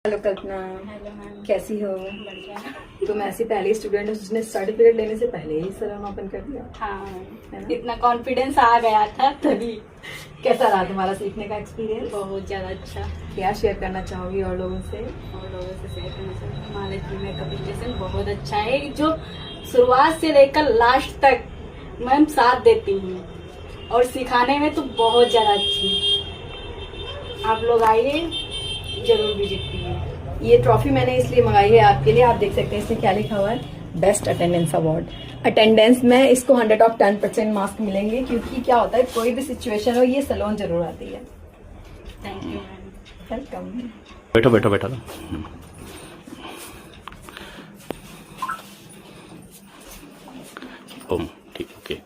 Hello कल्पना। Hello ma'am. कैसी हो? बढ़िया। तुम ऐसी पहली स्टूडेंट हो जिसने सर्टिफिकेट लेने से पहले ही सैलून ओपन कर दिया। हाँ है ना? इतना कॉन्फिडेंस आ गया था तभी। कैसा रहा तुम्हारा सीखने का एक्सपीरियंस? बहुत ज़्यादा अच्छा। क्या शेयर करना चाहोगी और लोगों से? और लोगों से शेयर करना चाहिए हमारे टीम मेकअप स्टेशन बहुत अच्छा है, जो शुरुआत से लेकर लास्ट तक मैम साथ देती हूँ और सिखाने में तो बहुत ज़्यादा अच्छी। आप लोग आइए, जरूर विजिट कीजिए। ये ट्रॉफी मैंने इसलिए मंगाई है आपके लिए। आप देख सकते हैं इसमें क्या लिखा हुआ है, बेस्ट अटेंडेंस अवार्ड। अटेंडेंस में इसको 100 of 10% मार्क्स मिलेंगे, क्योंकि क्या होता है कोई भी सिचुएशन हो ये सैलून जरूर आती है। Thank you ma'am. वेलकम। बैठो बैठो बैठो। ओम ठीक ओके।